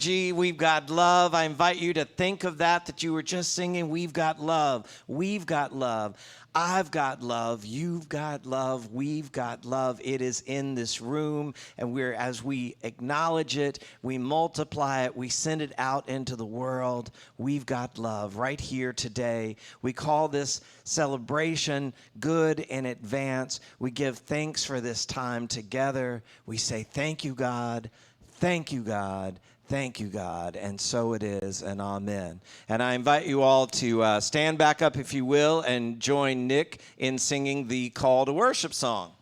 We've got love. I invite you to think of that you were just singing. We've got love. We've got love. I've got love. You've got love. We've got love. It is in this room, and as we acknowledge it, we multiply it, we send it out into the world. We've got love right here today. We call this celebration good in advance. We give thanks for this time together. We say, thank you, God. Thank you, God. Thank you, God. And so it is, and amen. And I invite you all to stand back up, if you will, and join Nick in singing the call to worship song.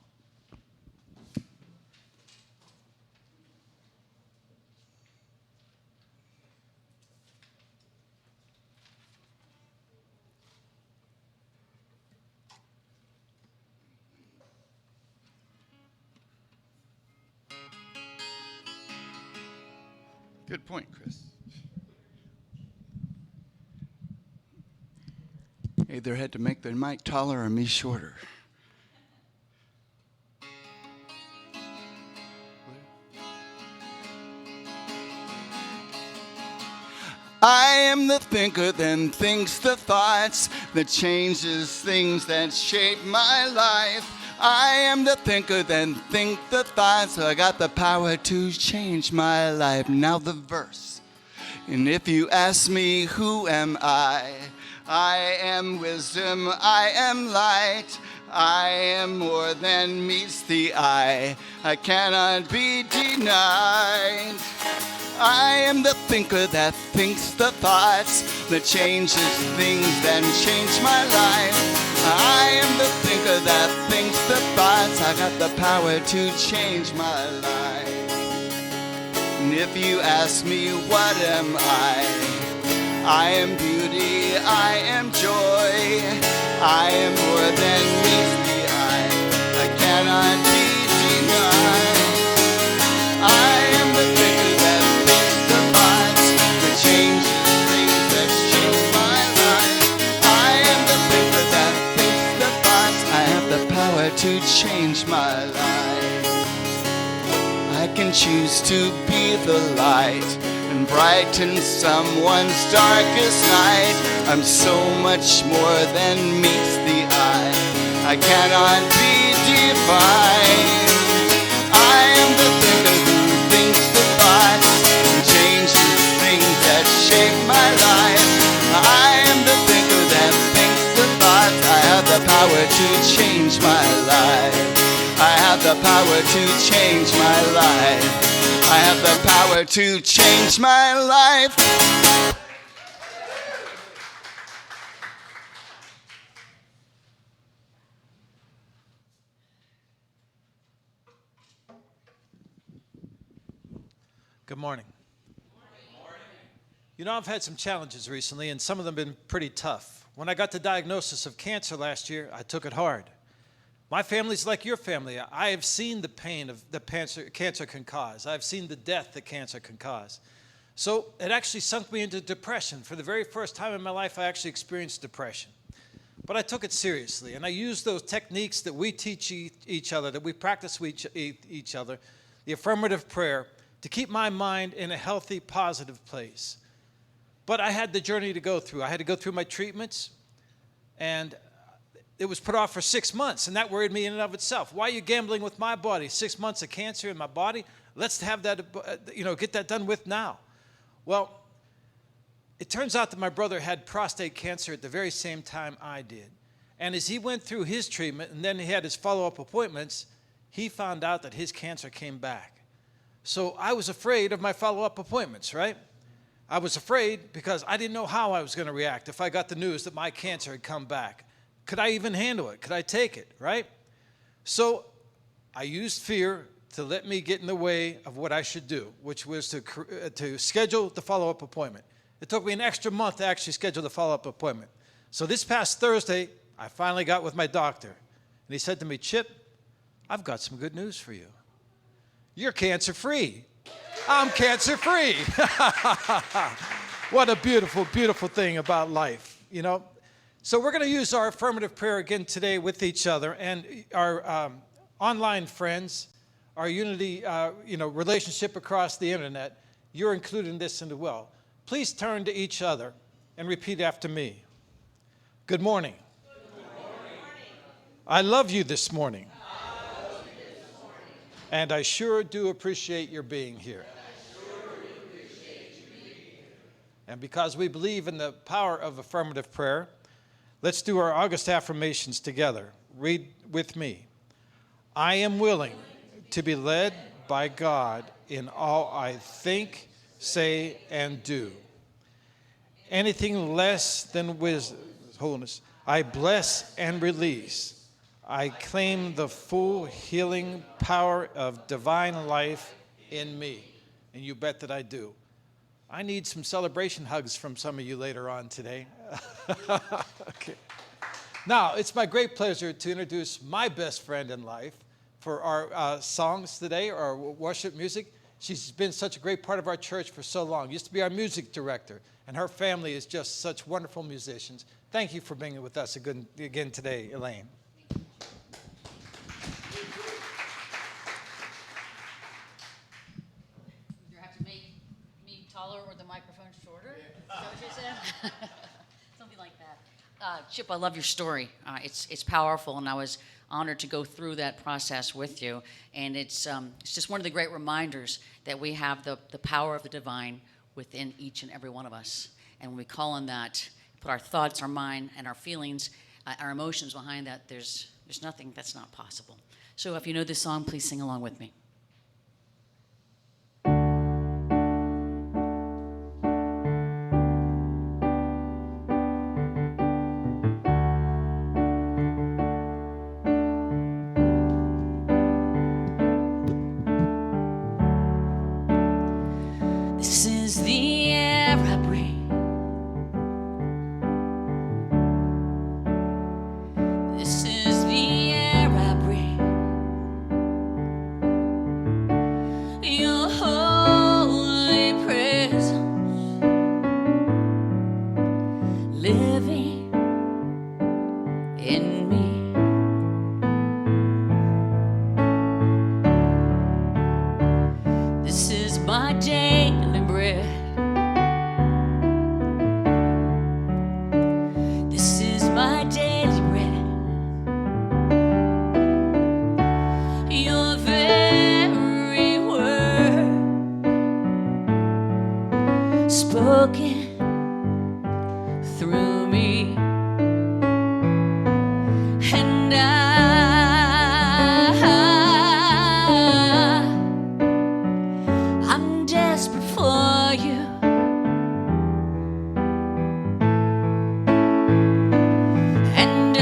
Good point, Chris. Either had to make the mic taller or me shorter. I am the thinker that thinks the thoughts, that changes things that shape my life. I am the thinker that think the thoughts, so I got the power to change my life. Now the verse. And if you ask me who am I am wisdom, I am light. I am more than meets the eye. I cannot be denied. I am the thinker that thinks the thoughts, that changes things that change my life. I am the thinker that thinks the thoughts. I got the power to change my life. And if you ask me what am I am beauty, I am joy. I am more than meets the eye. I cannot be denied. I am the thinker that thinks the thoughts, that changes things that shape my life. I am the thinker that thinks the thoughts. I have the power to change my life. I can choose to be the light and brighten someone's darkest night. I'm so much more than meets the eye. I cannot be defined. I am the thinker who thinks the thoughts and changes things that shape my life. I am the thinker that thinks the thoughts. I have the power to change my life. I have the power to change my life. I have the power to change my life. Good morning. You know, I've had some challenges recently, and some of them have been pretty tough. When I got the diagnosis of cancer last year, I took it hard. My family's like your family. I have seen the pain of the cancer can cause. I've seen the death that cancer can cause. So it actually sunk me into depression. For the very first time in my life, I actually experienced depression. But I took it seriously, and I used those techniques that we teach each other, that we practice with each other, the affirmative prayer, to keep my mind in a healthy, positive place. But I had the journey to go through. I had to go through my treatments, and it was put off for 6 months, and that worried me in and of itself. Why are you gambling with my body? 6 months of cancer in my body? Let's have that, get that done with now. Well, it turns out that my brother had prostate cancer at the very same time I did. And as he went through his treatment, and then he had his follow-up appointments, he found out that his cancer came back. So I was afraid of my follow-up appointments, right? I was afraid because I didn't know how I was going to react if I got the news that my cancer had come back. Could I even handle it? Could I take it, right? So I used fear to let me get in the way of what I should do, which was to schedule the follow-up appointment. It took me an extra month to actually schedule the follow-up appointment. So this past Thursday, I finally got with my doctor, and he said to me, Chip, I've got some good news for you. You're cancer-free. I'm cancer-free. What a beautiful, beautiful thing about life, you know? So we're going to use our affirmative prayer again today with each other, and our online friends, our unity, relationship across the internet. you're included in this as well. Please turn to each other and repeat after me. Good morning. Good morning. I love you this morning. And I sure do appreciate your being here. And because we believe in the power of affirmative prayer, let's do our August affirmations together. Read with me. I am willing to be led by God in all I think, say, and do. Anything less than wholeness, I bless and release. I claim the full healing power of divine life in me. And you bet that I do. I need some celebration hugs from some of you later on today. Okay. Now, it's my great pleasure to introduce my best friend in life for our songs today, our worship music. She's been such a great part of our church for so long. Used to be our music director, and her family is just such wonderful musicians. Thank you for being with us again today, Elaine. You have to make me taller or the microphone shorter? Is that what you said? Something like that. Chip, I love your story. It's powerful, and I was honored to go through that process with you. And it's just one of the great reminders that we have the power of the divine within each and every one of us. And when we call on that, put our thoughts, our mind, and our feelings, our emotions behind that, there's nothing that's not possible. So if you know this song, please sing along with me. This is the air I breathe. This is the air I breathe. Your holy presence living in me. This is my daily bread. This is my daily bread. Your very word spoken through me. And I'm desperate for you. And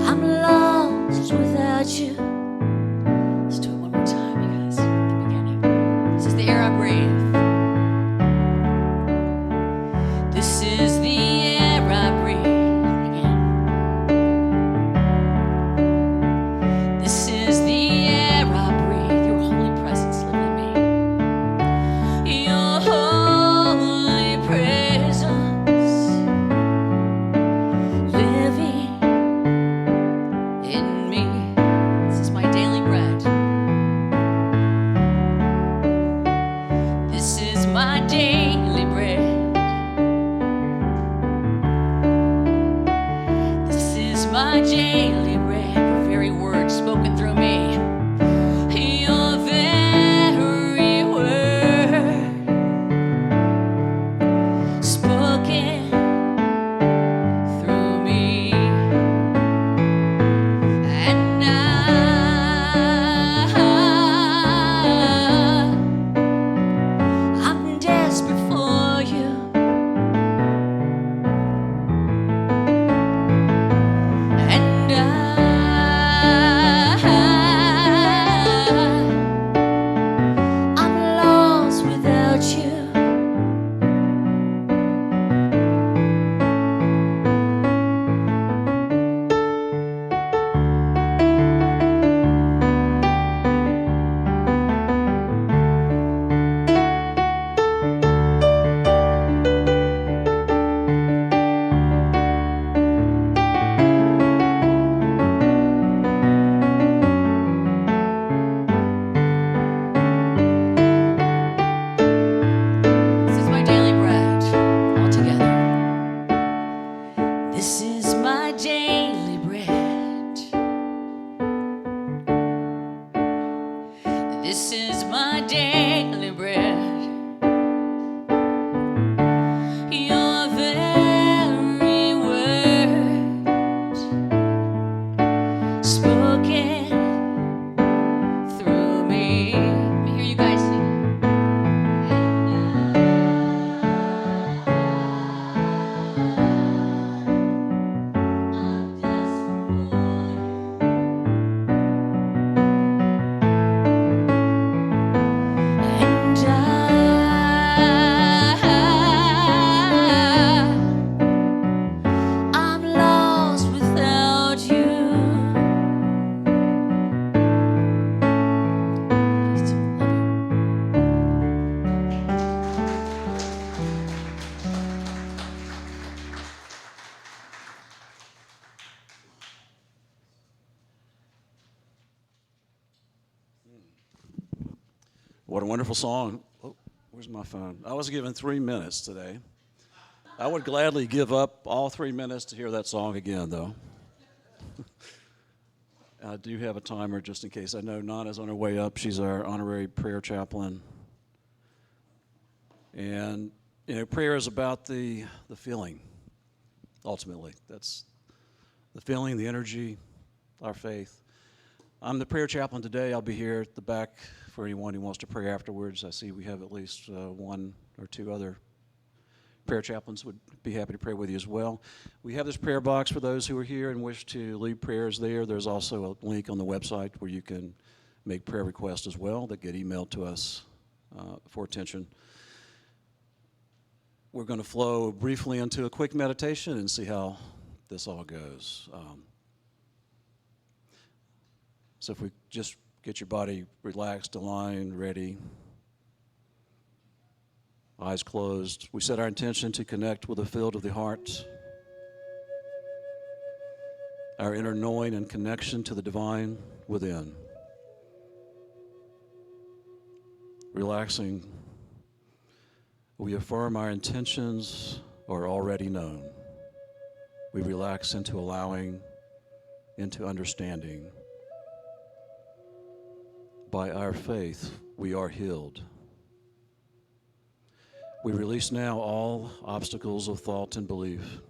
I'm lost without you. Let's do it one more time, you guys, at the beginning. This is the air I breathe. This is my daily bread. Your very words spoken through me. Let me hear you guys sing. I'm desperate for and I'm lost without you. What a wonderful song. Oh, where's my phone? I was given 3 minutes today. I would gladly give up all 3 minutes to hear that song again, though. I do have a timer just in case. I know Nana's on her way up. She's our honorary prayer chaplain. And, you know, prayer is about the feeling, ultimately. That's the feeling, the energy, our faith. I'm the prayer chaplain today. I'll be here at the back for anyone who wants to pray afterwards. I see we have at least 1 or 2 other prayer chaplains would be happy to pray with you as well. We have this prayer box for those who are here and wish to leave prayers there. There's also a link on the website where you can make prayer requests as well that get emailed to us for attention. We're going to flow briefly into a quick meditation and see how this all goes. So if we just get your body relaxed, aligned, ready, eyes closed, we set our intention to connect with the field of the heart, our inner knowing and connection to the divine within. Relaxing, we affirm our intentions are already known. We relax into allowing, into understanding. By our faith, we are healed. We release now all obstacles of thought and belief,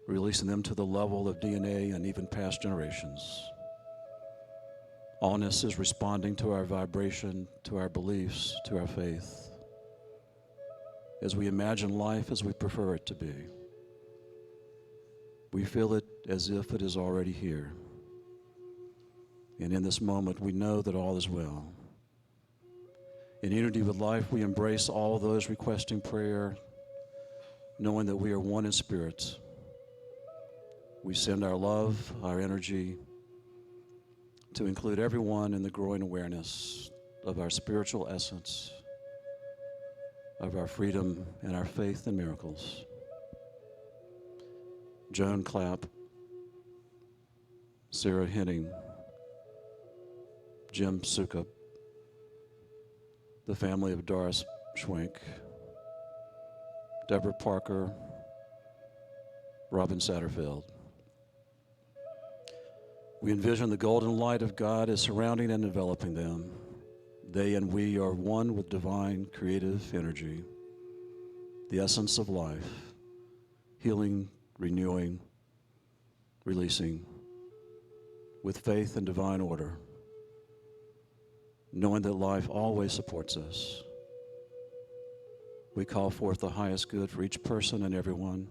releasing them to the level of DNA and even past generations. Allness is responding to our vibration, to our beliefs, to our faith, as we imagine life as we prefer it to be. We feel it as if it is already here. And in this moment, we know that all is well. In unity with life, we embrace all those requesting prayer, knowing that we are one in spirit. We send our love, our energy, to include everyone in the growing awareness of our spiritual essence, of our freedom and our faith in miracles. Joan Clapp, Sarah Henning, Jim Sukup, the family of Doris Schwenk, Deborah Parker, Robin Satterfield. We envision the golden light of God as surrounding and enveloping them. They and we are one with divine creative energy, the essence of life, healing, renewing, releasing, with faith and divine order, knowing that life always supports us. We call forth the highest good for each person and everyone,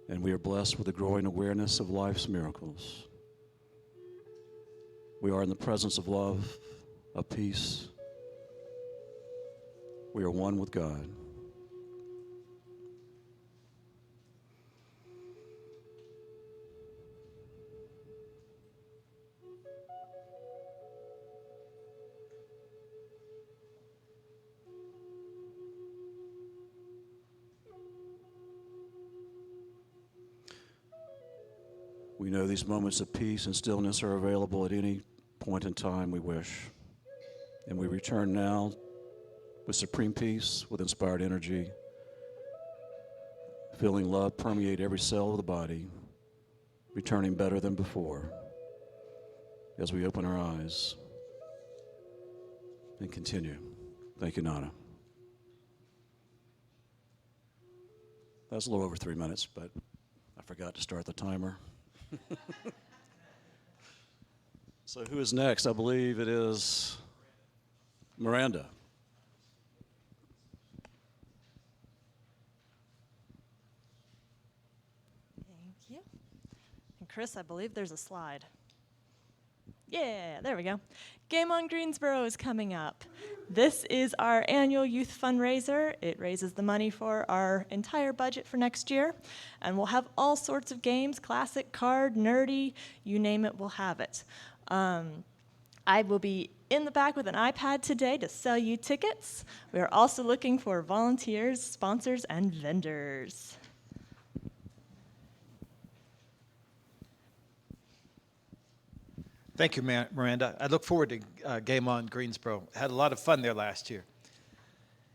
and we are blessed with a growing awareness of life's miracles. We are in the presence of love, of peace. We are one with God. We know these moments of peace and stillness are available at any point in time we wish. And we return now with supreme peace, with inspired energy, feeling love permeate every cell of the body, returning better than before as we open our eyes and continue. Thank you, Nana. That was a little over 3 minutes, but I forgot to start the timer. So who is next? I believe it is Miranda. Thank you. And Chris, I believe there's a slide. Yeah, there we go. Game on Greensboro is coming up. This is our annual youth fundraiser. It raises the money for our entire budget for next year. And we'll have all sorts of games, classic, card, nerdy, you name it, we'll have it. I will be in the back with an iPad today to sell you tickets. We are also looking for volunteers, sponsors, and vendors. Thank you, Miranda. I look forward to Game On Greensboro. Had a lot of fun there last year.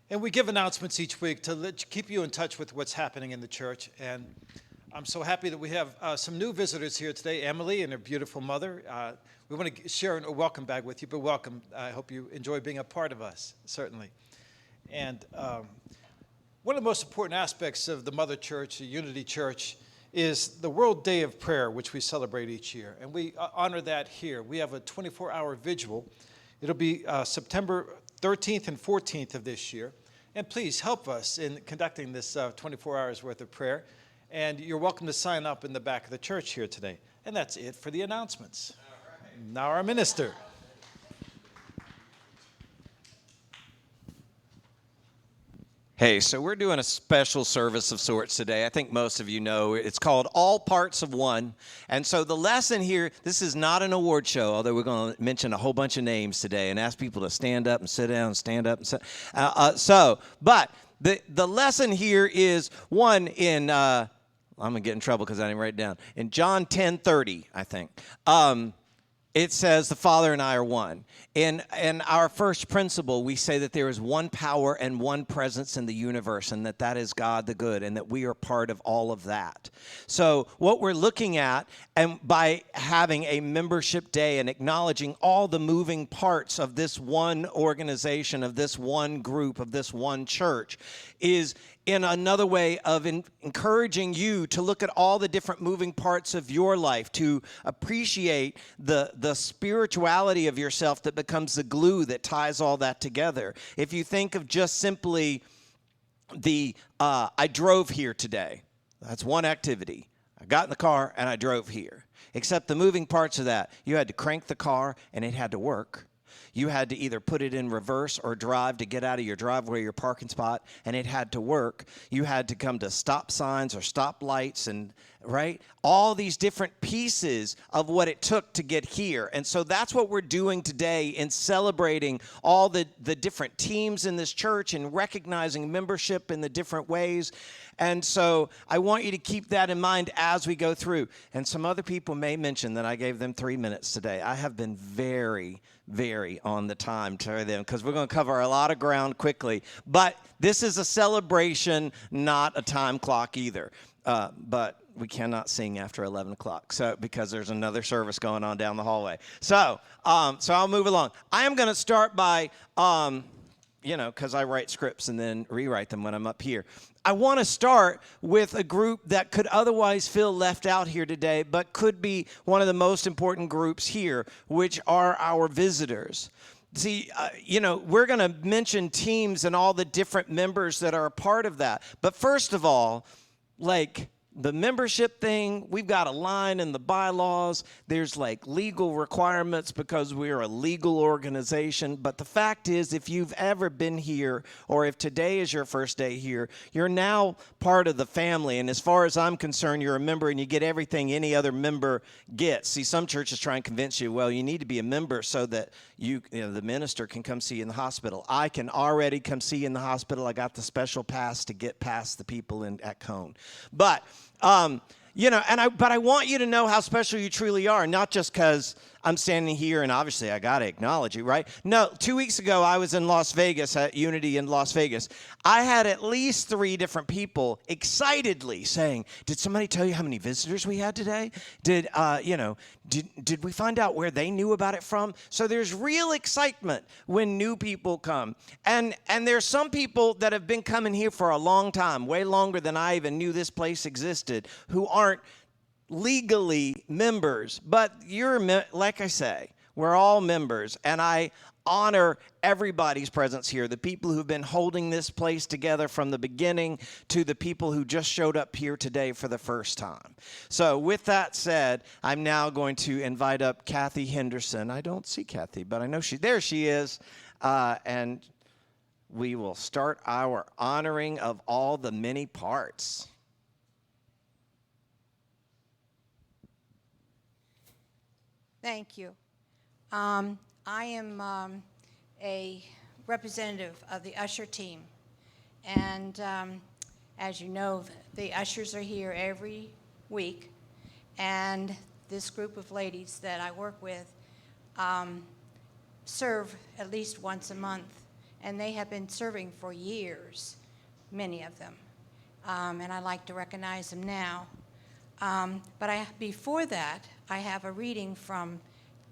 And we give announcements each week to keep you in touch with what's happening in the church. And I'm so happy that we have some new visitors here today, Emily and her beautiful mother. We want to share a welcome bag with you, but welcome. I hope you enjoy being a part of us, certainly. And one of the most important aspects of the Mother Church, the Unity Church, is the World Day of Prayer, which we celebrate each year. And we honor that here. We have a 24-hour vigil. It'll be September 13th and 14th of this year. And please help us in conducting this 24 hours worth of prayer. And you're welcome to sign up in the back of the church here today. And that's it for the announcements. All right. Now our minister. Hey, so we're doing a special service of sorts today. I think most of you know it's called All Parts of One. And so the lesson here, this is not an award show, although we're going to mention a whole bunch of names today and ask people to stand up and sit down, stand up and sit. But the lesson here is one in, I'm going to get in trouble because I didn't write it down. In John 10:30, I think. It says the Father and I are one. In our first principle, we say that there is one power and one presence in the universe, and that is God the good, and that we are part of all of that. So what we're looking at, and by having a membership day and acknowledging all the moving parts of this one organization, of this one group, of this one church, is in another way of encouraging you to look at all the different moving parts of your life, to appreciate the spirituality of yourself that becomes the glue that ties all that together. If you think of just simply I drove here today, that's one activity. I got in the car and I drove here. Except the moving parts of that, you had to crank the car and it had to work. You had to either put it in reverse or drive to get out of your driveway, your parking spot, and it had to work. You had to come to stop signs or stop lights, and right? All these different pieces of what it took to get here. And so that's what we're doing today in celebrating all the different teams in this church and recognizing membership in the different ways. And so I want you to keep that in mind as we go through. And some other people may mention that I gave them 3 minutes today. I have been very, very on the time to them because we're going to cover a lot of ground quickly. But this is a celebration, not a time clock either. But we cannot sing after 11 o'clock because there's another service going on down the hallway. So I'll move along. I am going to start by, because I write scripts and then rewrite them when I'm up here. I want to start with a group that could otherwise feel left out here today, but could be one of the most important groups here, which are our visitors. See, we're going to mention teams and all the different members that are a part of that. But first of all, the membership thing, we've got a line in the bylaws. There's legal requirements because we're a legal organization. But the fact is, if you've ever been here or if today is your first day here, you're now part of the family. And as far as I'm concerned, you're a member and you get everything any other member gets. See, some churches try and convince you, well, you need to be a member so that the minister can come see you in the hospital. I can already come see you in the hospital. I got the special pass to get past the people at Cone. But I want you to know how special you truly are, not just because I'm standing here, and obviously I got to acknowledge you, right? No, 2 weeks ago I was in Las Vegas at Unity in Las Vegas. I had at least 3 different people excitedly saying, "Did somebody tell you how many visitors we had today? Did did we find out where they knew about it from?" So there's real excitement when new people come, and there's some people that have been coming here for a long time, way longer than I even knew this place existed, who aren't legally members, but like I say, we're all members, and I honor everybody's presence here, the people who've been holding this place together from the beginning to the people who just showed up here today for the first time. So with that said, I'm now going to invite up Kathy Henderson. I don't see Kathy, but I know there she is, and we will start our honoring of all the many parts. Thank you. I am a representative of the usher team. And as you know, the ushers are here every week. And this group of ladies that I work with serve at least once a month. And they have been serving for years, many of them. And I'd like to recognize them now. But before that, I have a reading from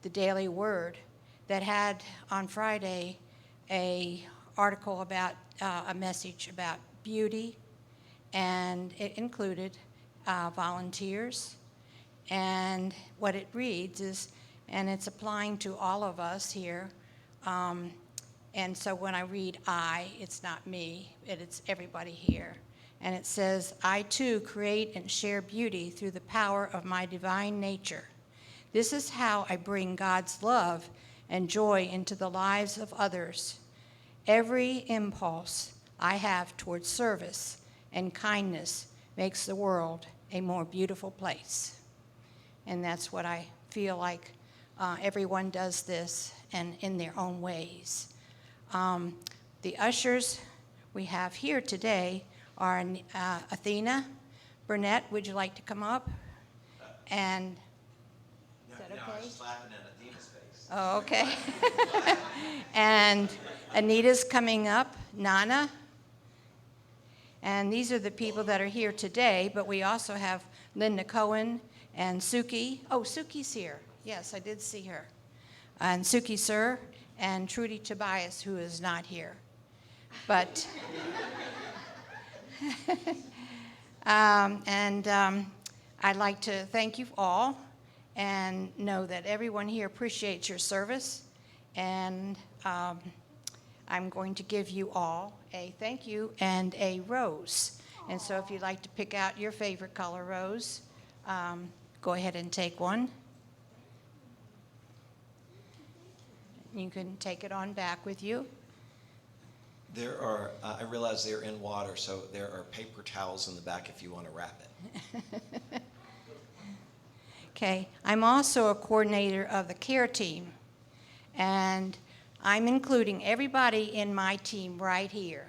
the Daily Word that had on Friday a article about a message about beauty, and it included volunteers. And what it reads is, and it's applying to all of us here, and so when I read I, it's not me, it's everybody here. And it says, "I too create and share beauty through the power of my divine nature. This is how I bring God's love and joy into the lives of others. Every impulse I have towards service and kindness makes the world a more beautiful place." And that's what I feel like everyone does this, and in their own ways. The ushers we have here today are Athena Burnett. Would you like to come up? And is that okay? No, I was just laughing at Athena's face. Oh, okay. And Anita's coming up, Nana. And these are the people that are here today, but we also have Linda Cohen and Suki. Oh, Suki's here. Yes, I did see her. And Suki Sir and Trudy Tobias, who is not here. But I'd like to thank you all and know that everyone here appreciates your service. And I'm going to give you all a thank you and a rose. And so if you'd like to pick out your favorite color rose, go ahead and take one. You can take it on back with you. There are, I realize they're in water, so there are paper towels in the back if you want to wrap it. Okay, I'm also a coordinator of the care team, and I'm including everybody in my team right here.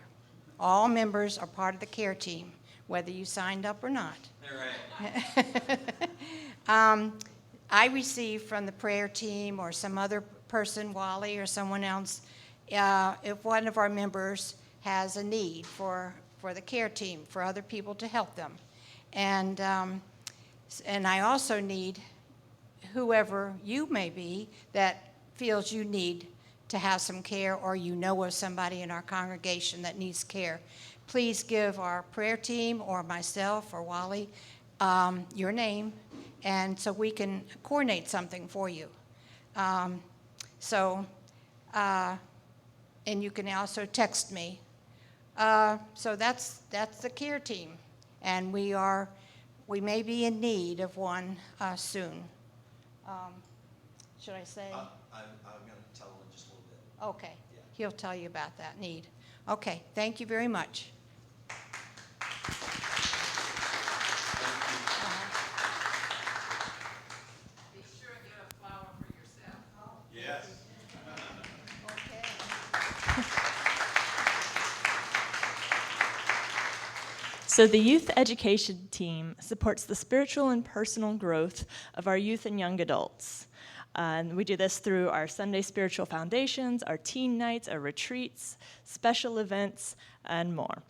All members are part of the care team, whether you signed up or not. All right. I receive from the prayer team or some other person, Wally or someone else, if one of our members has a need for the care team, for other people to help them. And I also need whoever you may be that feels you need to have some care, or you know of somebody in our congregation that needs care. Please give our prayer team or myself or Wally your name, and so we can coordinate something for you. And you can also text me. So that's the care team, and we may be in need of one soon. Should I say? I'm going to tell him in just a little bit. Okay. Yeah. He'll tell you about that need. Okay. Thank you very much. Be sure and get a flower for yourself. Yes. So the youth education team supports the spiritual and personal growth of our youth and young adults. And we do this through our Sunday Spiritual Foundations, our teen nights, our retreats, special events, and more.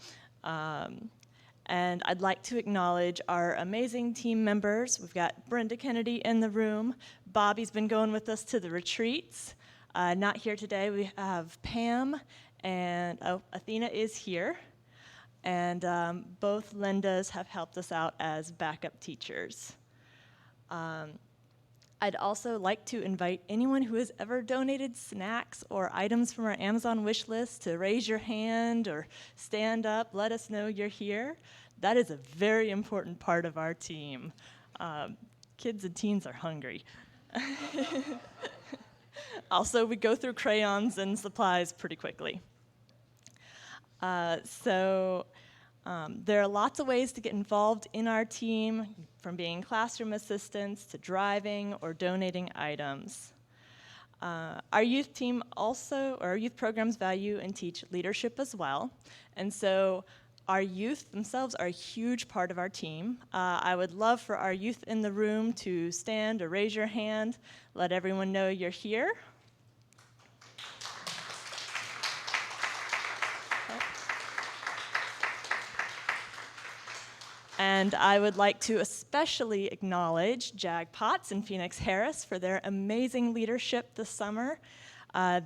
And I'd like to acknowledge our amazing team members. We've got Brenda Kennedy in the room. Bobby's been going with us to the retreats. Not here today. We have Pam and Athena is here. And both Lindas have helped us out as backup teachers. I'd also like to invite anyone who has ever donated snacks or items from our Amazon wish list to raise your hand or stand up, let us know you're here. That is a very important part of our team. Kids and teens are hungry. Also, we go through crayons and supplies pretty quickly. There are lots of ways to get involved in our team, from being classroom assistants to driving or donating items. Our youth team also, or our youth programs value and teach leadership as well. And so our youth themselves are a huge part of our team. I would love for our youth in the room to stand or raise your hand, let everyone know you're here. And I would like to especially acknowledge Jag Potts and Phoenix Harris for their amazing leadership this summer.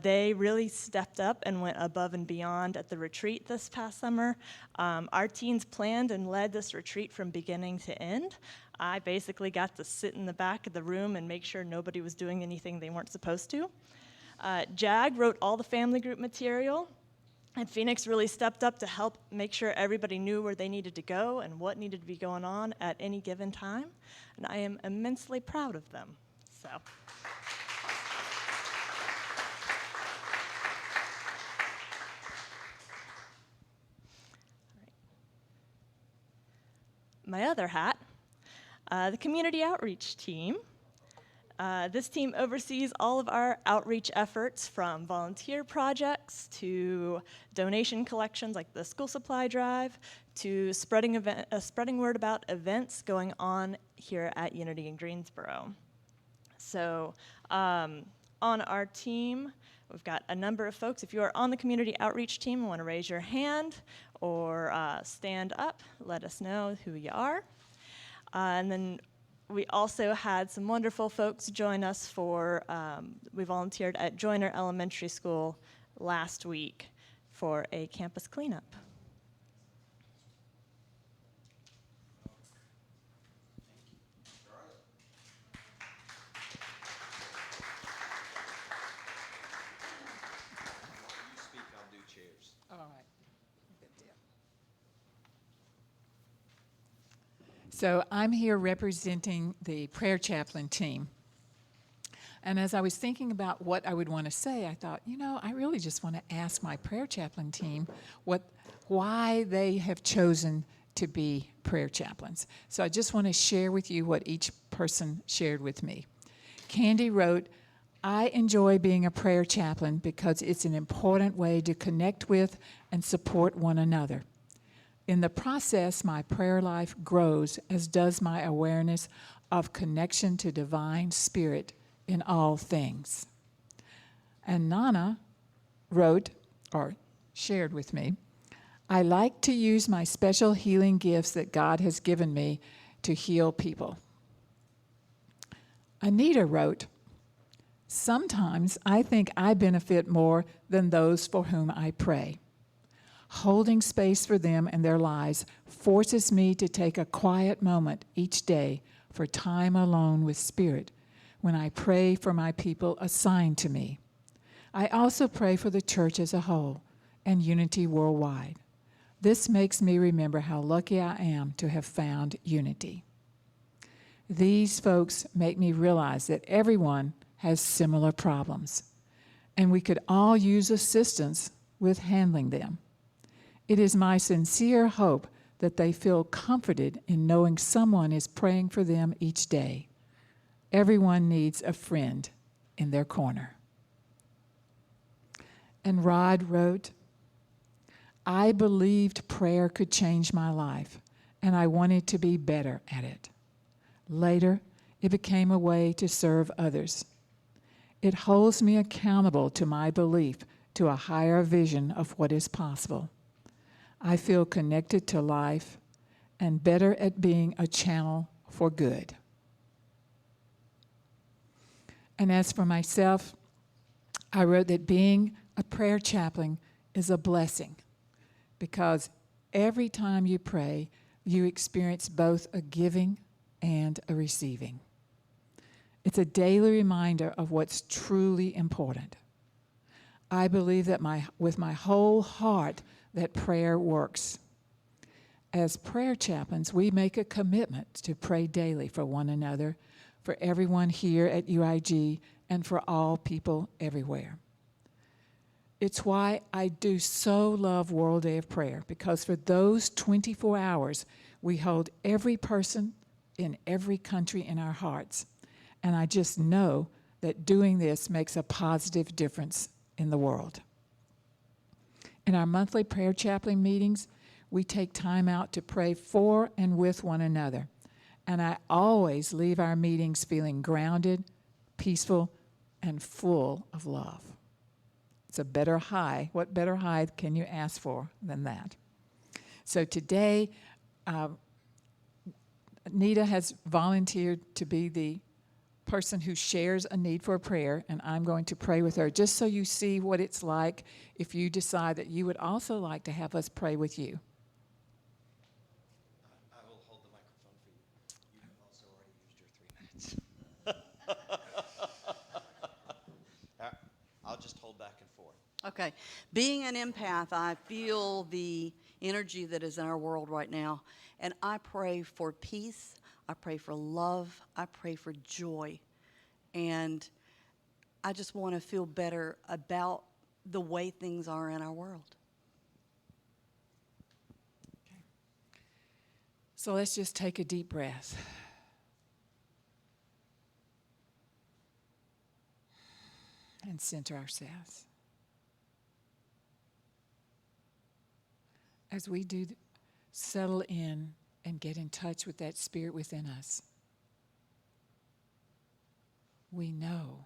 They really stepped up and went above and beyond at the retreat this past summer. Our teens planned and led this retreat from beginning to end. I basically got to sit in the back of the room and make sure nobody was doing anything they weren't supposed to. Jag wrote all the family group material. And Phoenix really stepped up to help make sure everybody knew where they needed to go and what needed to be going on at any given time. And I am immensely proud of them. So. My other hat, the community outreach team. This team oversees all of our outreach efforts, from volunteer projects to donation collections like the school supply drive to spreading word about events going on here at Unity in Greensboro. So on our team, we've got a number of folks. If you are on the community outreach team and want to raise your hand or stand up, let us know who you are. And then we also had some wonderful folks join us for, we volunteered at Joyner Elementary School last week for a campus cleanup. You speak, I'll do chairs. All right. Good deal. So I'm here representing the prayer chaplain team. And as I was thinking about what I would want to say, I thought, I really just want to ask my prayer chaplain team why they have chosen to be prayer chaplains. So I just want to share with you what each person shared with me. Candy wrote, I enjoy being a prayer chaplain because it's an important way to connect with and support one another. In the process, my prayer life grows, as does my awareness of connection to divine spirit in all things. And Nana wrote, or shared with me, I like to use my special healing gifts that God has given me to heal people. Anita wrote, sometimes I think I benefit more than those for whom I pray. Holding space for them and their lives forces me to take a quiet moment each day for time alone with Spirit when I pray for my people assigned to me. I also pray for the church as a whole and unity worldwide. This makes me remember how lucky I am to have found unity. These folks make me realize that everyone has similar problems, and we could all use assistance with handling them. It is my sincere hope that they feel comforted in knowing someone is praying for them each day. Everyone needs a friend in their corner. And Rod wrote, I believed prayer could change my life, and I wanted to be better at it. Later, it became a way to serve others. It holds me accountable to my belief to a higher vision of what is possible. I feel connected to life and better at being a channel for good. And as for myself, I wrote that being a prayer chaplain is a blessing because every time you pray, you experience both a giving and a receiving. It's a daily reminder of what's truly important. I believe that with my whole heart that prayer works. As prayer chaplains, we make a commitment to pray daily for one another, for everyone here at UIG, and for all people everywhere. It's why I do so love World Day of Prayer, because for those 24 hours, we hold every person in every country in our hearts. And I just know that doing this makes a positive difference in the world. In our monthly prayer chaplain meetings, we take time out to pray for and with one another. And I always leave our meetings feeling grounded, peaceful, and full of love. It's a better high. What better high can you ask for than that? So today, Nita has volunteered to be the person who shares a need for a prayer, and I'm going to pray with her, just so you see what it's like if you decide that you would also like to have us pray with you. I will hold the microphone for you. You have also already used your 3 minutes. I'll just hold back and forth. Okay. Being an empath, I feel the energy that is in our world right now, and I pray for peace. I pray for love. I pray for joy. And I just want to feel better about the way things are in our world. Okay. So let's just take a deep breath. And center ourselves. As we do settle in and get in touch with that spirit within us, we know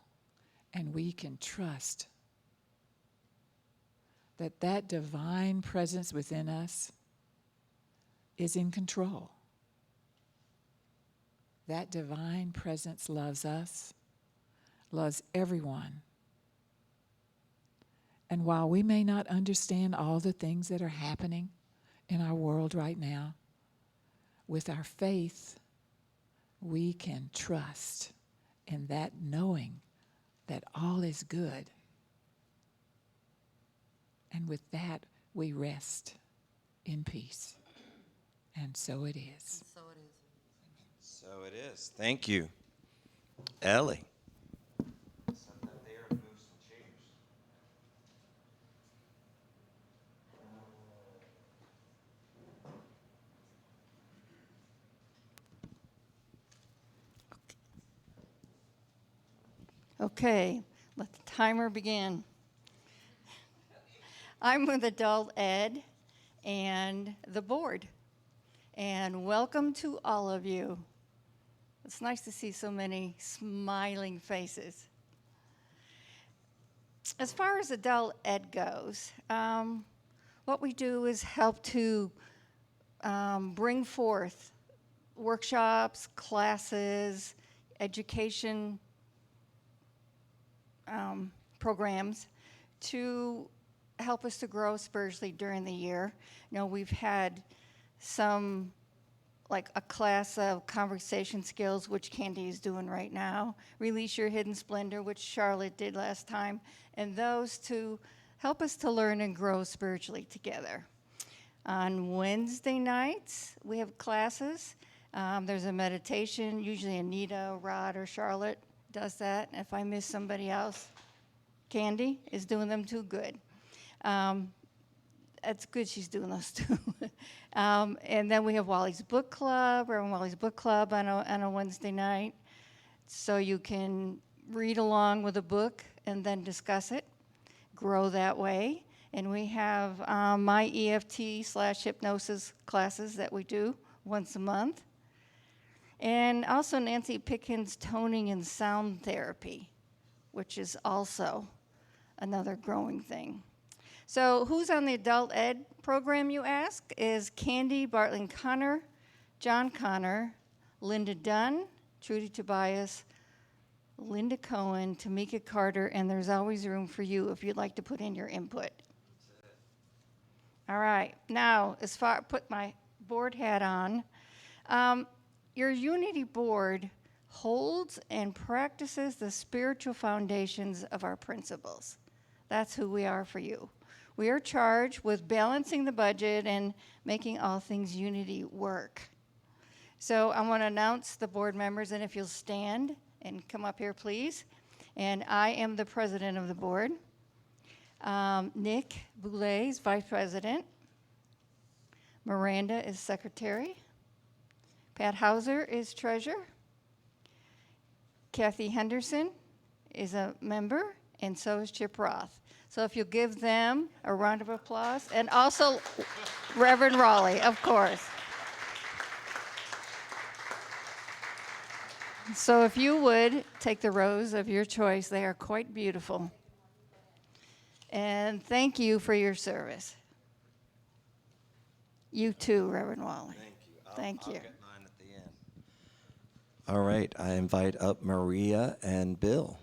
and we can trust that that divine presence within us is in control. That divine presence loves us, loves everyone. And while we may not understand all the things that are happening in our world right now, with our faith, we can trust in that knowing that all is good. And with that, we rest in peace. And so it is. So it is. So it is. Thank you. Ellie. Okay, let the timer begin. I'm with Adult Ed and the board, and welcome to all of you. It's nice to see so many smiling faces. As far as Adult Ed goes, what we do is help to bring forth workshops, classes, education programs to help us to grow spiritually during the year. You know, we've had some, like a class of conversation skills, which Candy is doing right now, Release Your Hidden Splendor, which Charlotte did last time, and those to help us to learn and grow spiritually together. On Wednesday nights, we have classes. There's a meditation, usually Anita, Rod, or Charlotte does that. If I miss somebody else, Candy is doing them too. Good. It's good she's doing those too. And then we have Wally's Book Club, Reverend Wally's Book Club on a Wednesday night. So you can read along with a book and then discuss it, grow that way. And we have my EFT/hypnosis classes that we do once a month. And also Nancy Pickens' toning and sound therapy, which is also another growing thing. So who's on the adult ed program, you ask? Is Candy Bartling Connor, John Connor, Linda Dunn, Trudy Tobias, Linda Cohen, Tamika Carter, and there's always room for you if you'd like to put in your input. All right, now, put my board hat on. Your Unity Board holds and practices the spiritual foundations of our principles. That's who we are for you. We are charged with balancing the budget and making all things Unity work. So I want to announce the board members, and if you'll stand and come up here, please. And I am the president of the board. Nick Boulay is vice president. Miranda is secretary. Pat Hauser is treasurer. Kathy Henderson is a member, and so is Chip Roth. So if you'll give them a round of applause, and also Reverend Raleigh, of course. So if you would take the rows of your choice, they are quite beautiful. And thank you for your service. You too, Reverend Raleigh. Thank you. Thank you. I'll get mine at the end. All right, I invite up Maria and Bill.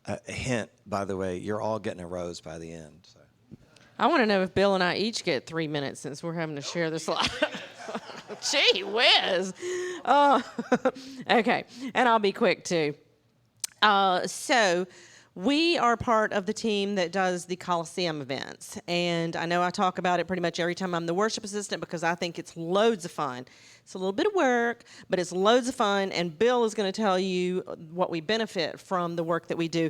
A hint, by the way, you're all getting a rose by the end. So. I want to know if Bill and I each get 3 minutes since we're having to share this slide. Gee whiz. Okay, and I'll be quick too. So we are part of the team that does the Coliseum events. And I know I talk about it pretty much every time I'm the worship assistant because I think it's loads of fun. It's a little bit of work, but it's loads of fun. And Bill is going to tell you what we benefit from the work that we do.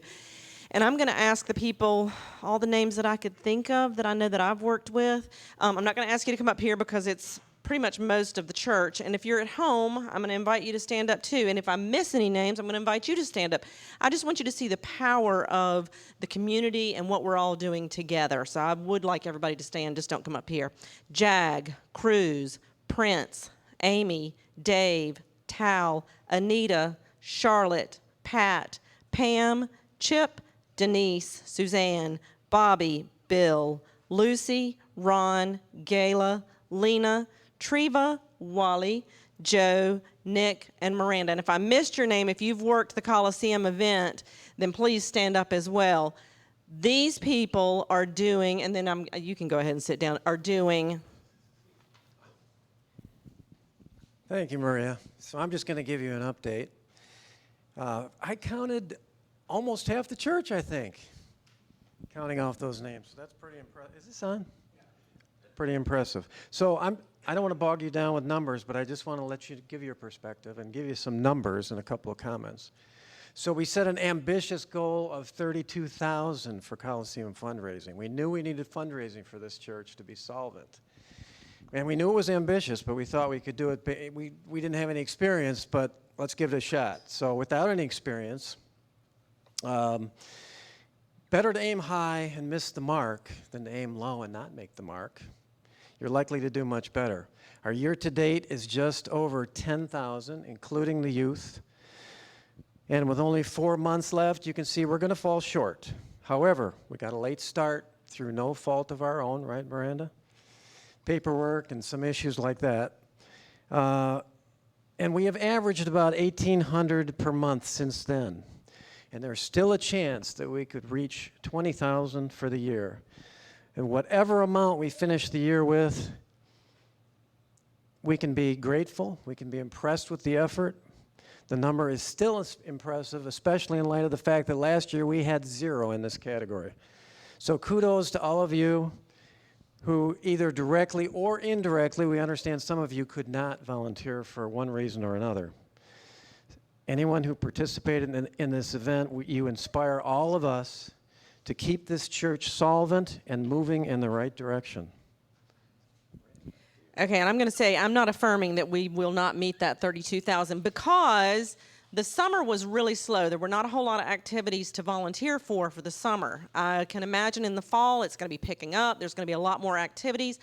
And I'm going to ask the people all the names that I could think of that I know that I've worked with. I'm not going to ask you to come up here because it's pretty much most of the church. And if you're at home, I'm going to invite you to stand up too. And if I miss any names, I'm going to invite you to stand up. I just want you to see the power of the community and what we're all doing together. So I would like everybody to stand. Just don't come up here. Jag, Cruz, Prince, Amy, Dave, Tal, Anita, Charlotte, Pat, Pam, Chip, Denise, Suzanne, Bobby, Bill, Lucy, Ron, Gayla, Lena, Treva, Wally, Joe, Nick, and Miranda. And if I missed your name, if you've worked the Coliseum event, then please stand up as well. These people are doing, and then you can go ahead and sit down, are doing. Thank you, Maria. So I'm just going to give you an update. I counted almost half the church, I think, counting off those names. So that's pretty impressive. Is this on? Pretty impressive. So I don't want to bog you down with numbers, but I just want to let you give your perspective and give you some numbers and a couple of comments. So we set an ambitious goal of $32,000 for Coliseum fundraising. We knew we needed fundraising for this church to be solvent. And we knew it was ambitious, but we thought we could do it. We didn't have any experience, but let's give it a shot. So without any experience, better to aim high and miss the mark than to aim low and not make the mark. You're likely to do much better. Our year-to-date is just over $10,000, including the youth. And with only 4 months left, you can see we're going to fall short. However, we got a late start through no fault of our own, right, Miranda? Paperwork and some issues like that. And we have averaged about $1,800 per month since then. And there's still a chance that we could reach $20,000 for the year. And whatever amount we finish the year with, we can be grateful, we can be impressed with the effort. The number is still impressive, especially in light of the fact that last year we had 0 in this category. So kudos to all of you who either directly or indirectly, we understand some of you could not volunteer for one reason or another. Anyone who participated in this event, you inspire all of us to keep this church solvent and moving in the right direction. Okay, and I'm going to say I'm not affirming that we will not meet that 32,000 because the summer was really slow. There were not a whole lot of activities to volunteer for the summer. I can imagine in the fall it's going to be picking up. There's going to be a lot more activities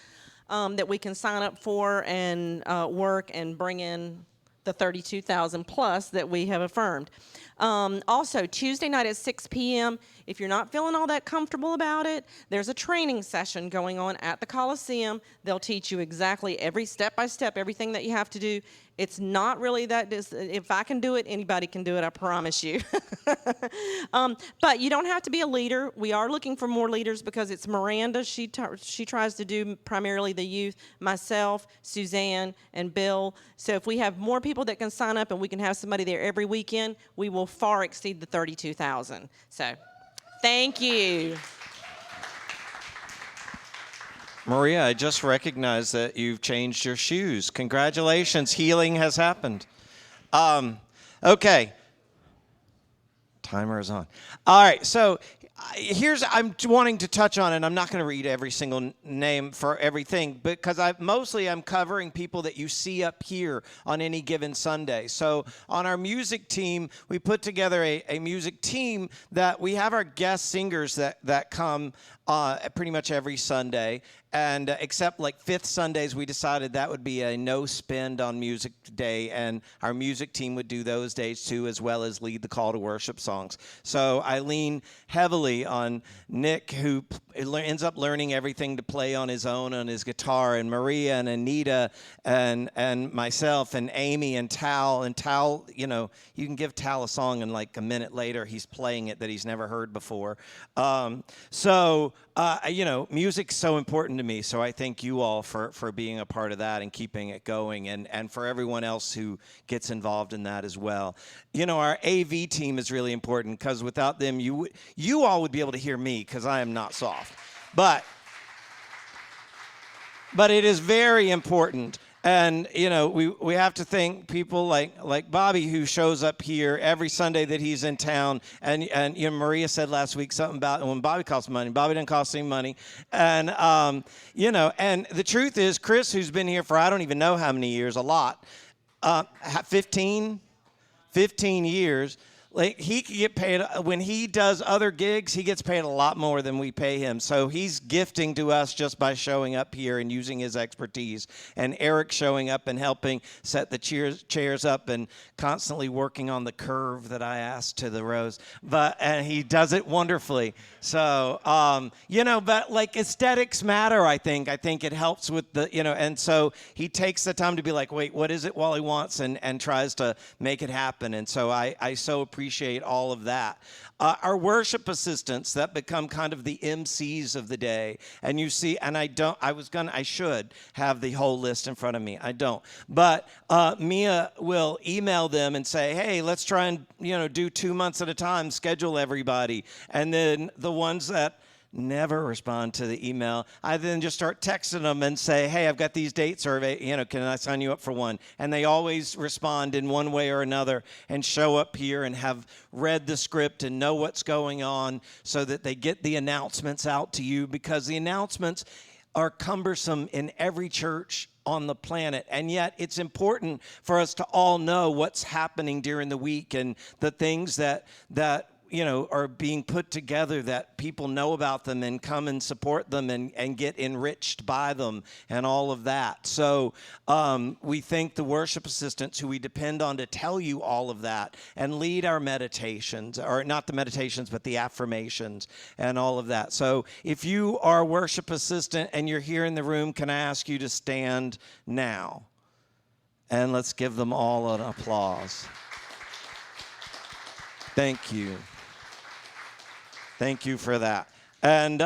that we can sign up for and work and bring in the 32,000 plus that we have affirmed. Also, Tuesday night at 6 p.m., if you're not feeling all that comfortable about it, there's a training session going on at the Coliseum. They'll teach you exactly every step-by-step, everything that you have to do. It's not really that, if I can do it, anybody can do it, I promise you. But you don't have to be a leader. We are looking for more leaders because it's Miranda. She tries to do primarily the youth, myself, Suzanne, and Bill. So if we have more people that can sign up and we can have somebody there every weekend, we will far exceed the 32,000. So thank you. Maria, I just recognized that you've changed your shoes. Congratulations, healing has happened. Okay. Timer is on. All right, so I'm wanting to touch on, and I'm not going to read every single name for everything, because I'm covering people that you see up here on any given Sunday. So on our music team, we put together a music team that we have our guest singers that come pretty much every Sunday. And except like fifth Sundays, we decided that would be a no spend on music day, and our music team would do those days too, as well as lead the call to worship songs. So I lean heavily on Nick, who ends up learning everything to play on his own on his guitar, and Maria and Anita and myself and Amy and Tal. And Tal, you can give Tal a song and like a minute later he's playing it that he's never heard before. Music's so important to me, so I thank you all for being a part of that and keeping it going, and for everyone else who gets involved in that as well. Our AV team is really important, because without them, you all would be able to hear me, because I am not soft. But it is very important. And, we have to thank people like Bobby, who shows up here every Sunday that he's in town. And Maria said last week something about when Bobby costs money. Bobby doesn't cost any money. And, and the truth is, Chris, who's been here for I don't even know how many years, a lot, 15 years. Like, he could get paid when he does other gigs. He gets paid a lot more than we pay him. So he's gifting to us just by showing up here and using his expertise. And Eric showing up and helping set the chairs up and constantly working on the curve that I asked to the rows. And he does it wonderfully. So but like aesthetics matter. I think it helps with the and so he takes the time to be like, wait, what is it Wally wants, and tries to make it happen. And so I so appreciate all of that. Our worship assistants that become kind of the MCs of the day. And you see, and I should have the whole list in front of me. I don't. But Mia will email them and say, hey, let's try and, do 2 months at a time, schedule everybody. And then the ones that never respond to the email, I then just start texting them and say, hey, I've got these dates, or can I sign you up for one? And they always respond in one way or another and show up here and have read the script and know what's going on, so that they get the announcements out to you, because the announcements are cumbersome in every church on the planet, and yet it's important for us to all know what's happening during the week and the things that are being put together, that people know about them and come and support them and get enriched by them and all of that. So we thank the worship assistants who we depend on to tell you all of that and lead our meditations, or not the meditations, but the affirmations and all of that. So if you are a worship assistant and you're here in the room, can I ask you to stand now? And let's give them all an applause. Thank you. Thank you for that. And,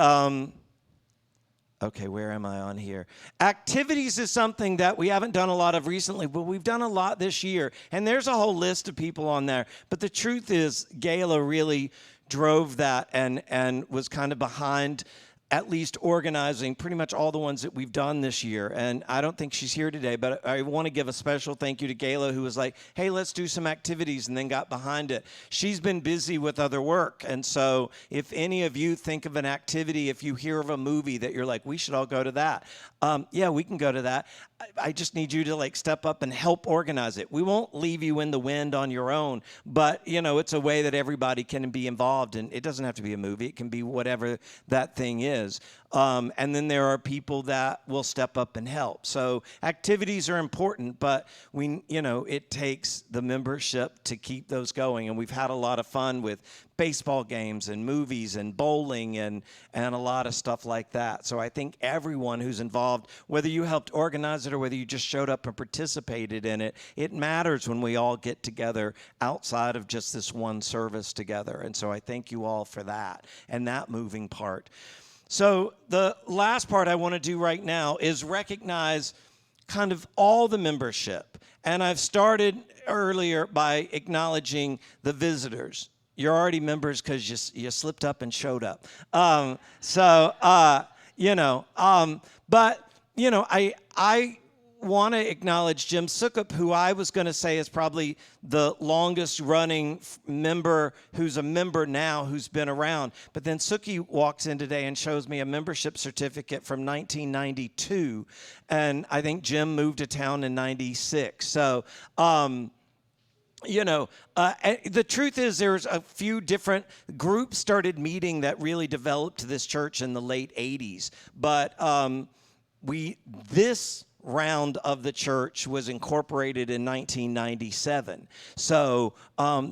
okay, where am I on here? Activities is something that we haven't done a lot of recently, but we've done a lot this year. And there's a whole list of people on there. But the truth is, Gayla really drove that and was kind of behind at least organizing pretty much all the ones that we've done this year. And I don't think she's here today, but I want to give a special thank you to Gayla, who was like, hey, let's do some activities, and then got behind it. She's been busy with other work. And so if any of you think of an activity, if you hear of a movie that you're like, we should all go to that. Yeah, we can go to that. I just need you to step up and help organize it. We won't leave you in the wind on your own, but it's a way that everybody can be involved. And it doesn't have to be a movie. It can be whatever that thing is. is. And then there are people that will step up and help. So activities are important, but it takes the membership to keep those going. And we've had a lot of fun with baseball games and movies and bowling and a lot of stuff like that. So I think everyone who's involved, whether you helped organize it or whether you just showed up and participated in it, it matters when we all get together outside of just this one service together. And so I thank you all for that and that moving part. So the last part I want to do right now is recognize kind of all the membership. And I've started earlier by acknowledging the visitors. You're already members because you slipped up and showed up. I want to acknowledge Jim Sukup, who I was going to say is probably the longest running member who's a member now who's been around. But then Suki walks in today and shows me a membership certificate from 1992. And I think Jim moved to town in 96. So, the truth is there's a few different groups started meeting that really developed this church in the late 80s. But this round of the church was incorporated in 1997. So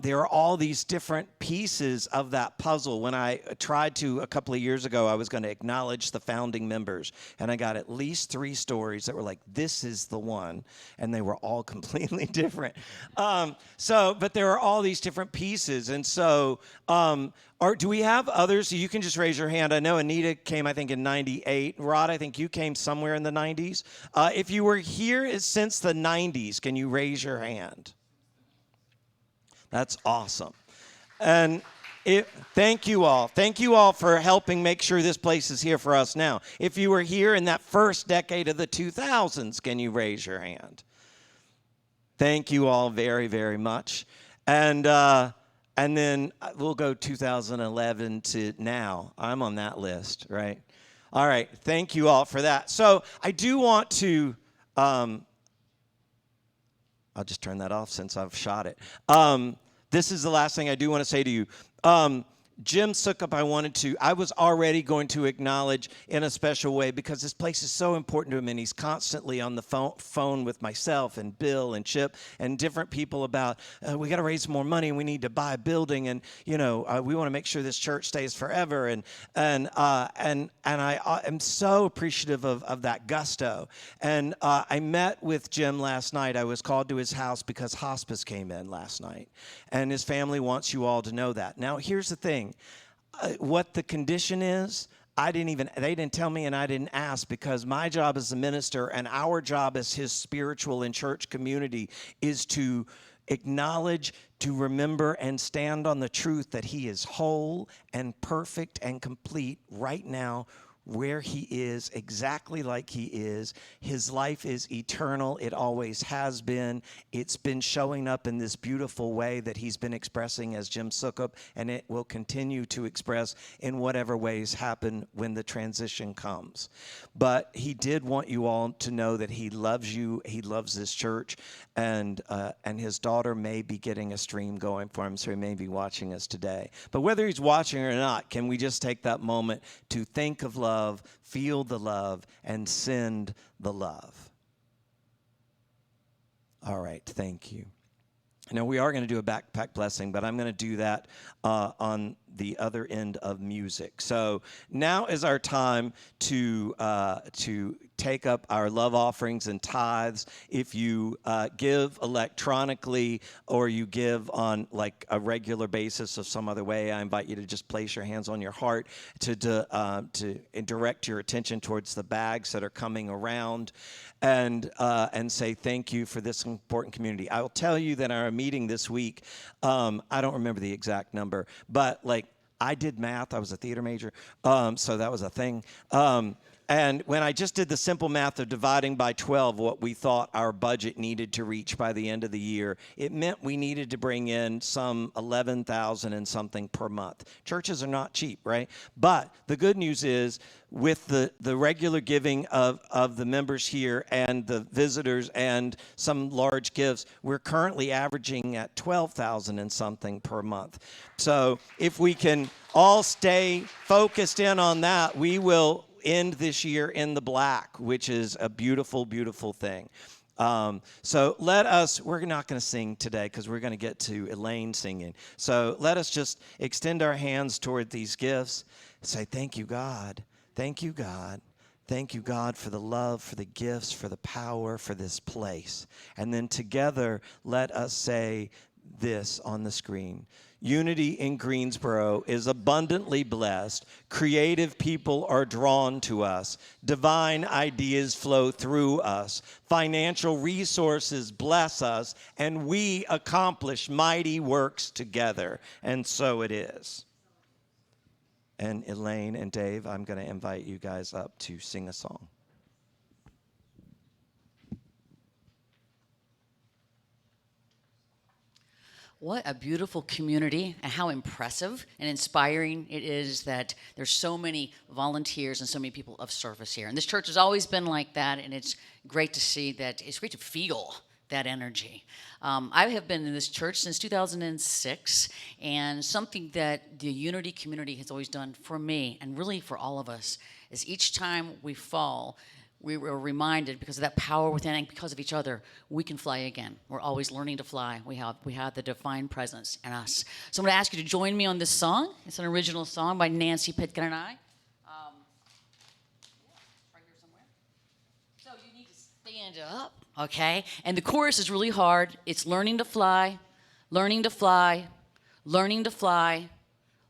there are all these different pieces of that puzzle. When I tried to, a couple of years ago, I was going to acknowledge the founding members, and I got at least 3 stories that were like, this is the one, and they were all completely different. But there are all these different pieces, and so do we have others? So you can just raise your hand. I know Anita came, I think, in 98. Rod, I think you came somewhere in the 90s. If you were here since the 90s, can you raise your hand? That's awesome. And thank you all. Thank you all for helping make sure this place is here for us now. If you were here in that first decade of the 2000s, can you raise your hand? Thank you all very, very much. And then we'll go 2011 to now. I'm on that list, right? All right. Thank you all for that. So I do want to, I'll just turn that off since I've shot it. This is the last thing I do want to say to you. Jim Sukup, I was already going to acknowledge in a special way because this place is so important to him, and he's constantly on the phone with myself and Bill and Chip and different people about, we got to raise more money and we need to buy a building, and we want to make sure this church stays forever, and I am so appreciative of that gusto. And I met with Jim last night. I was called to his house because hospice came in last night, and his family wants you all to know that. Now, here's the thing. What the condition is, they didn't tell me, and I didn't ask, because my job as a minister and our job as his spiritual and church community is to acknowledge, to remember, and stand on the truth that he is whole and perfect and complete right now, where he is, exactly like he is. His life is eternal. It always has been. It's been showing up in this beautiful way that he's been expressing as Jim Sukup, and it will continue to express in whatever ways happen when the transition comes. But he did want you all to know that he loves you. He loves this church, and his daughter may be getting a stream going for him, so he may be watching us today. But whether he's watching or not, can we just take that moment to think of love, feel the love, and send the love? All right, thank you. Now, we are going to do a backpack blessing, but I'm going to do that on the other end of music. So now is our time to take up our love offerings and tithes. If you give electronically or you give on like a regular basis or some other way, I invite you to just place your hands on your heart to direct your attention towards the bags that are coming around, and say thank you for this important community. I will tell you that our meeting this week, I don't remember the exact number, but like I did math. I was a theater major, so that was a thing. And when I just did the simple math of dividing by 12 what we thought our budget needed to reach by the end of the year, it meant we needed to bring in some 11,000 and something per month. Churches are not cheap, right? But the good news is, with the regular giving of the members here and the visitors and some large gifts, we're currently averaging at 12,000 and something per month. So if we can all stay focused in on that, we will end this year in the black, which is a beautiful, beautiful thing. So let us, we're not going to sing today because we're going to get to Elaine singing. So let us just extend our hands toward these gifts and say, thank you, God. Thank you, God. Thank you, God, for the love, for the gifts, for the power, for this place. And then together, let us say this on the screen. Unity in Greensboro is abundantly blessed. Creative people are drawn to us. Divine ideas flow through us. Financial resources bless us, and we accomplish mighty works together. And so it is. And Elaine and Dave, I'm going to invite you guys up to sing a song. What a beautiful community, and how impressive and inspiring it is that there's so many volunteers and so many people of service here. And this church has always been like that, and it's great to see that. It's great to feel that energy. I have been in this church since 2006, and something that the Unity community has always done for me, and really for all of us, is each time we fall, we were reminded, because of that power within and because of each other, we can fly again. We're always learning to fly. We have the divine presence in us. So I'm going to ask you to join me on this song. It's an original song by Nancy Pitkin and I. Right here somewhere. So you need to stand up, okay? And the chorus is really hard. It's learning to fly, learning to fly, learning to fly,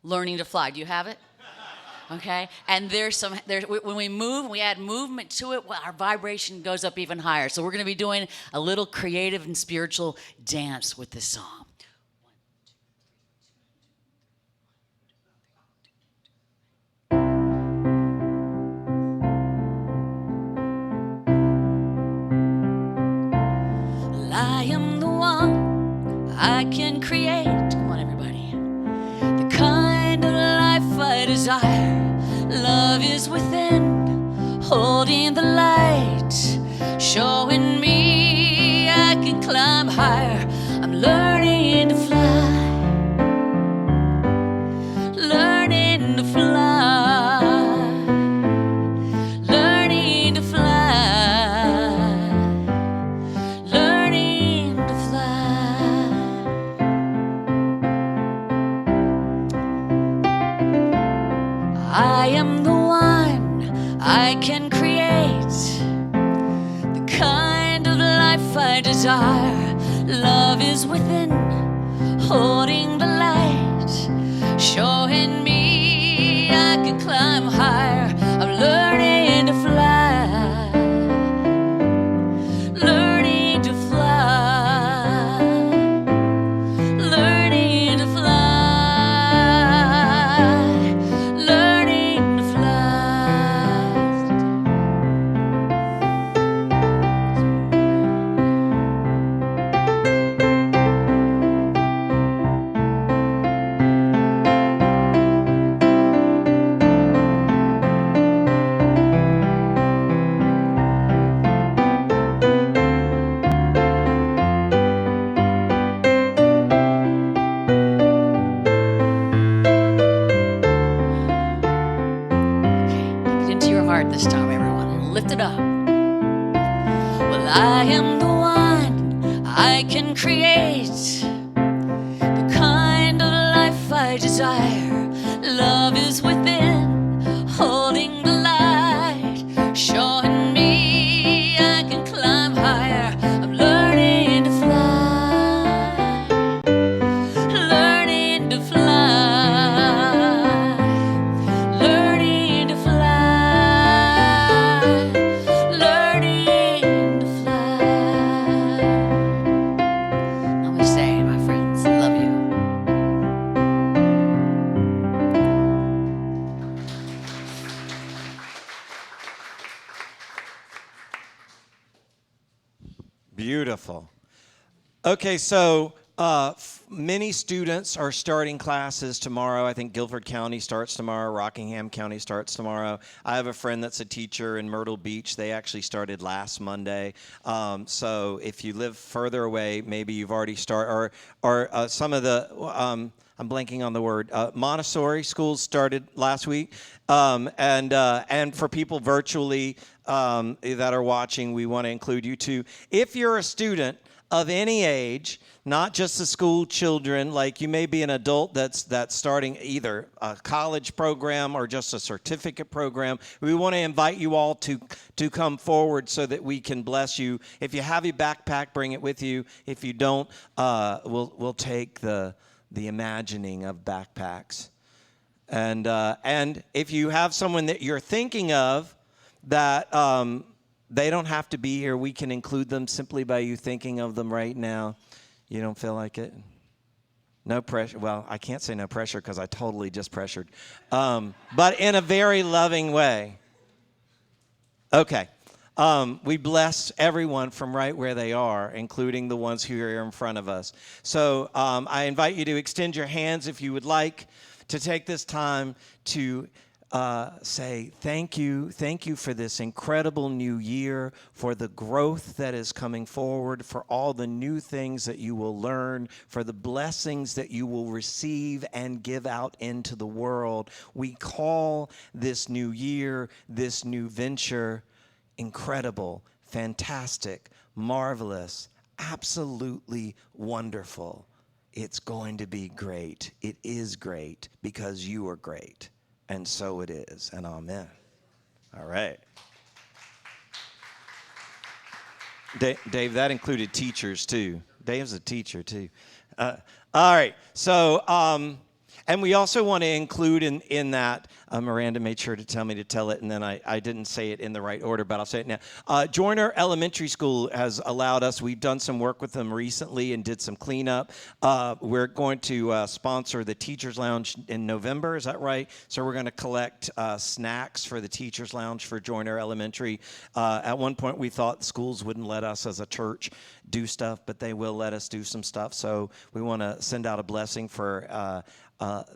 learning to fly. Do you have it? Okay, and when we move, we add movement to it, well, our vibration goes up even higher. So we're going to be doing a little creative and spiritual dance with this song. Well, I am the one, I can create. Come on, everybody. The kind of life I desire. Love is within, holding the light, showing me I can climb higher. I'm learning to fly, learning to fly, learning to fly, learning to fly. I am the one, I can create the kind of life I desire. Love is within, holding the light, showing me I can climb higher. I'm learning to fly, learning to fly, learning to fly. This time, everyone, lift it up. Well, I am the one, I can create the kind of life I desire. Love is within, holding the light, showing me I can climb higher. I'm learning to fly, learning to fly, learning to fly. Beautiful. Okay, so many students are starting classes tomorrow. I think Guilford County starts tomorrow. Rockingham County starts tomorrow. I have a friend that's a teacher in Myrtle Beach. They actually started last Monday. So if you live further away, maybe you've already started, or some of the, I'm blanking on the word, Montessori schools started last week. And for people virtually that are watching, we want to include you too. If you're a student of any age, not just the school children, like you may be an adult that's starting either a college program or just a certificate program, we want to invite you all to come forward so that we can bless you. If you have your backpack, bring it with you. If you don't, we'll take the imagining of backpacks. And if you have someone that you're thinking of that they don't have to be here, we can include them simply by you thinking of them right now. You don't feel like it? No pressure. Well, I can't say no pressure because I totally just pressured. But in a very loving way. Okay. We bless everyone from right where they are, including the ones who are in front of us. So I invite you to extend your hands if you would like to take this time to say thank you for this incredible new year, for the growth that is coming forward, for all the new things that you will learn, for the blessings that you will receive and give out into the world. We call this new year, this new venture, incredible, fantastic, marvelous, absolutely wonderful. It's going to be great. It is great because you are great. And so it is, and amen. All right. Dave, that included teachers, too. Dave's a teacher, too. All right, so, and we also want to include in that, Miranda made sure to tell me to tell it, and then I didn't say it in the right order, but I'll say it now. Joyner Elementary School has allowed us, we've done some work with them recently and did some cleanup. We're going to sponsor the Teachers Lounge in November, is that right? So we're going to collect snacks for the Teachers Lounge for Joyner Elementary. At one point we thought the schools wouldn't let us as a church do stuff, but they will let us do some stuff. So we want to send out a blessing for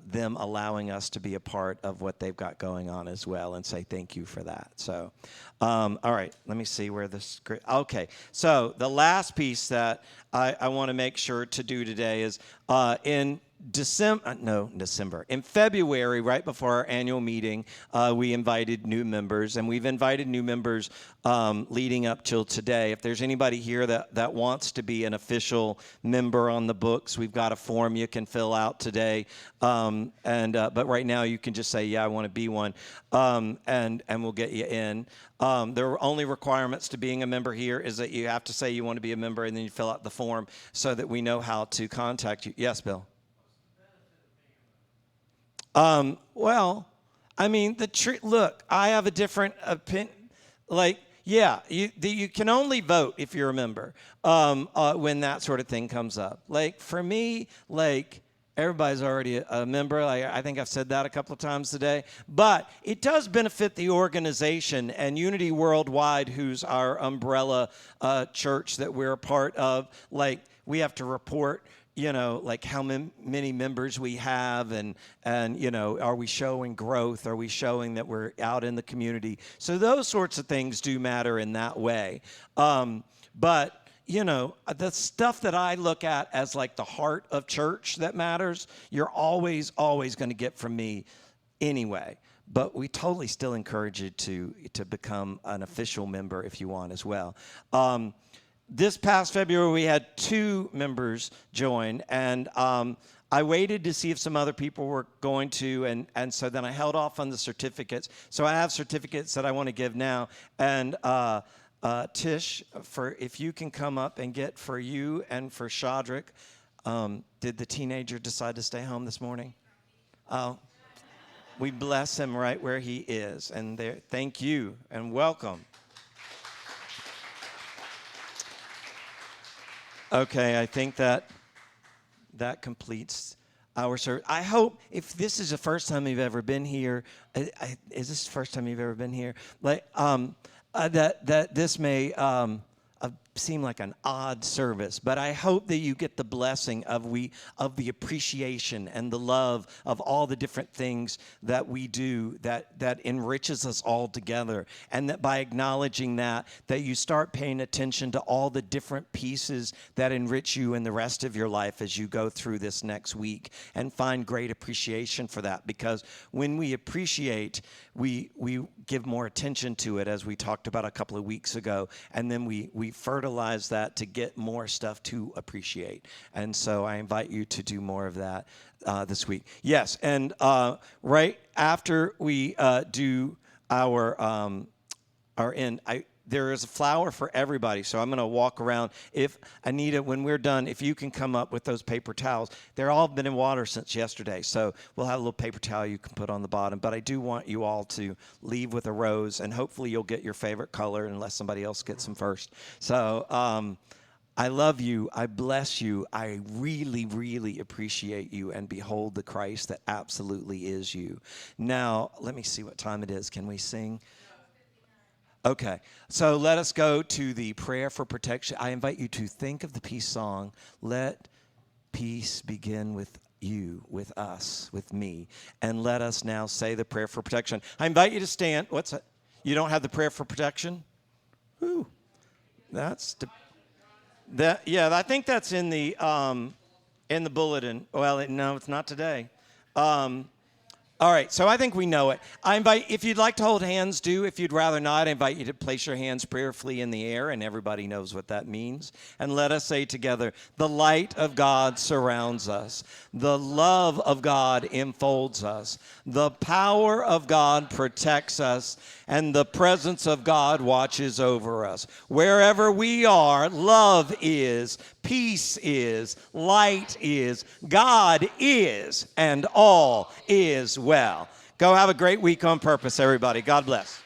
them allowing us to be a part of what they've got going on as well, and say thank you for that. So, all right, let me see where this, okay. So the last piece that I want to make sure to do today is in February, right before our annual meeting, we invited new members, and we've invited new members leading up till today. If there's anybody here that wants to be an official member on the books, we've got a form you can fill out today. But right now you can just say, yeah, I want to be one, and we'll get you in. There are only requirements to being a member here is that you have to say you want to be a member, and then you fill out the form so that we know how to contact you. Yes, Bill? Well, I mean, look, I have a different opinion. Like, yeah, you can only vote if you're a member when that sort of thing comes up. Like, for me, like, everybody's already a member. Like, I think I've said that a couple of times today. But it does benefit the organization, and Unity Worldwide, who's our umbrella church that we're a part of, like, we have to report, you know, like how many members we have, and you know, are we showing growth? Are we showing that we're out in the community? So those sorts of things do matter in that way. But you know, the stuff that I look at as like the heart of church that matters, you're always going to get from me anyway. But we totally still encourage you to become an official member if you want as well. This past February, we had 2 members join, and I waited to see if some other people were going to, and so then I held off on the certificates. So I have certificates that I want to give now, and Tish, if you can come up and get for you and for Shadrach. Did the teenager decide to stay home this morning? Oh, we bless him right where he is, and there. Thank you and welcome. Okay, I think that completes our service. I hope if this is the first time you've ever been here, is this the first time you've ever been here? Like that this may seem like an odd service, but I hope that you get the blessing of the appreciation and the love of all the different things that we do that enriches us all together, and that by acknowledging that you start paying attention to all the different pieces that enrich you in the rest of your life as you go through this next week, and find great appreciation for that, because when we appreciate, we give more attention to it, as we talked about a couple of weeks ago, and then we fertilize that to get more stuff to appreciate. And so I invite you to do more of that this week. Yes, and right after we do our end, there is a flower for everybody, so I'm going to walk around. If Anita, when we're done, if you can come up with those paper towels. They're all been in water since yesterday, so we'll have a little paper towel you can put on the bottom. But I do want you all to leave with a rose, and hopefully you'll get your favorite color unless somebody else gets them first. So I love you. I bless you. I really, really appreciate you, and behold the Christ that absolutely is you. Now, let me see what time it is. Can we sing? Okay, so let us go to the prayer for protection. I invite you to think of the peace song, Let Peace Begin with You, with us, with me. And let us now say the prayer for protection. I invite you to stand. What's that? You don't have the prayer for protection? Ooh, yeah, I think that's in the bulletin. Well, no, it's not today. All right, so I think we know it. I invite, if you'd like to hold hands, do. If you'd rather not, I invite you to place your hands prayerfully in the air, and everybody knows what that means. And let us say together, the light of God surrounds us. The love of God enfolds us. The power of God protects us. And the presence of God watches over us. Wherever we are, love is, peace is, light is, God is, and all is well. Go have a great week on purpose, everybody. God bless.